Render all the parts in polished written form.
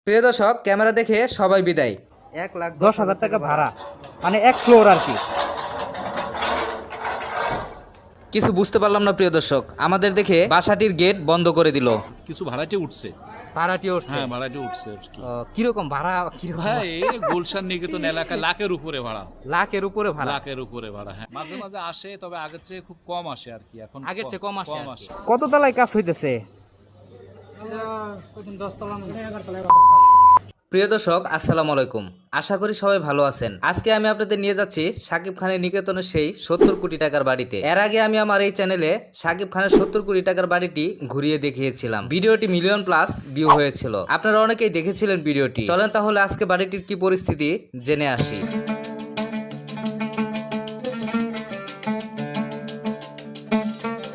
প্রিয় দর্শক, ক্যামেরা দেখে সবাই বিদায়। ১,১০,০০০ টাকা ভাড়া, মানে এক ফ্লোর আর কি। কিছু বুঝতে পারলাম না প্রিয় দর্শক, আমাদের দেখে বাসাটির গেট বন্ধ করে দিল। কিছু ভাড়াটে উঠছে। ভাড়াটি উঠছে? হ্যাঁ, ভাড়াটে উঠছে আর কি। কিরকম ভাড়া? কিরকম? হ্যাঁ, এই গুলশান নিকেতন এলাকা লাখের উপরে ভাড়া। লাখের উপরে ভাড়া? লাখের উপরে ভাড়া, হ্যাঁ। মাঝে মাঝে আসে, তবে আগের চেয়ে খুব কম আসে আর কি। এখন আগের চেয়ে কম আসে? আসে। কত তলায় কাজ হইতেছে? প্রিয় দর্শক, আসসালামু আলাইকুম। আশা করি সবাই ভালো আছেন। আজকে আমি আপনাদের নিয়ে যাচ্ছি শাকিব খানের নিকেতনের সেই 70 কোটি টাকার বাড়িতে। এর আগে আমি আমার এই চ্যানেলে শাকিব খানের 70 কোটি টাকার বাড়িটি ঘুরিয়ে দেখিয়েছিলাম। ভিডিওটি মিলিয়ন প্লাস ভিউ হয়েছিল, আপনারা অনেকেই দেখেছিলেন ভিডিওটি। চলেন তাহলে আজকে বাড়িটির কি পরিস্থিতি জেনে আসি।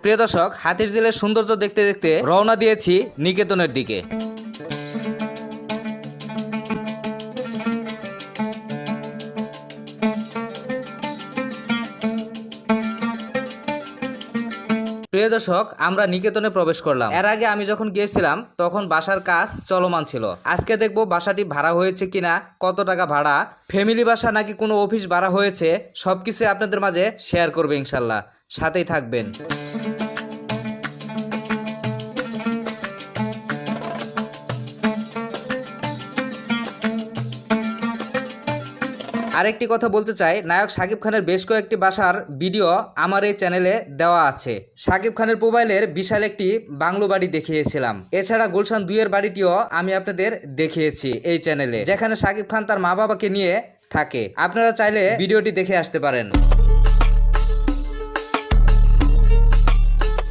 প্রিয় দর্শক, হাতির ঝিলের সৌন্দর্য দেখতে দেখতে রওনা দিয়েছি নিকেতনের দিকে। প্রিয় দর্শক, আমরা নিকেতনে প্রবেশ করলাম। এর আগে আমি যখন গিয়েছিলাম তখন বাসার কাজ চলমান ছিল। আজকে দেখবো বাসাটি ভাড়া হয়েছে কিনা, কত টাকা ভাড়া, ফ্যামিলি বাসা নাকি কোনো অফিস ভাড়া হয়েছে, সবকিছু আপনাদের মাঝে শেয়ার করবে ইনশাল্লাহ। সাথেই থাকবেন। আরেকটি কথা বলতে চাই, নায়ক শাকিব খানের বেশ কয়েকটি বাসার ভিডিও আমার এই চ্যানেলে দেওয়া আছে। শাকিব খানের মোবাইলের বিশাল একটি বাংলো বাড়ি দেখিয়েছিলাম। এছাড়া গুলশান 2 এর বাড়িটিও আমি আপনাদের দেখিয়েছি এই চ্যানেলে, যেখানে শাকিব খান তার মা বাবাকে নিয়ে থাকে। আপনারা চাইলে ভিডিওটি দেখে আসতে পারেন।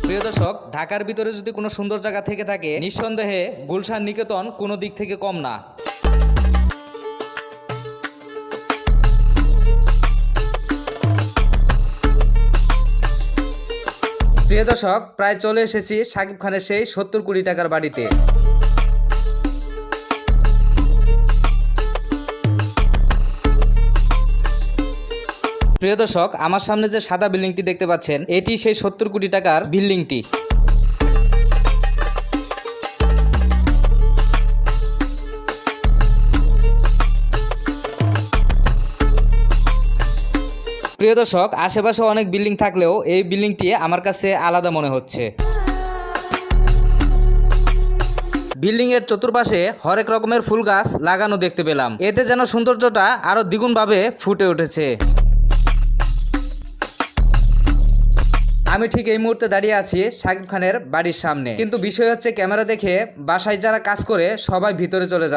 প্রিয় দর্শক, ঢাকার ভিতরে যদি কোনো সুন্দর জায়গা থেকে থাকে, নিঃসন্দেহে গুলশান নিকেতন কোনো দিক থেকে কম না। প্রিয় দর্শক, প্রায় চলে এসেছি শাকিব খানের সেই 70 কোটি টাকার বাড়িতে। প্রিয় দর্শক, আমার সামনে যে সাদা বিল্ডিংটি দেখতে পাচ্ছেন, এটি সেই 70 কোটি টাকার বিল্ডিংটি। প্রিয় দর্শক, আশেপাশে অনেক বিল্ডিং থাকলেও এই বিল্ডিংটি আমার কাছে আলাদা মনে হচ্ছে। বিল্ডিং এর চতুর্পাশে হরেক রকমের ফুল গাছ লাগানো দেখতে পেলাম, এতে যেন সৌন্দর্যটা আরো দ্বিগুণ ভাবে ফুটে উঠেছে। আমি ঠিক এই মুহূর্তে দাঁড়িয়ে আছি শাকিব খানের বাড়ির সামনে, কিন্তু বিষয় হচ্ছে ক্যামেরা দেখে বাসায় যারা কাজ করে সবাই ভিতরে চলে যায়।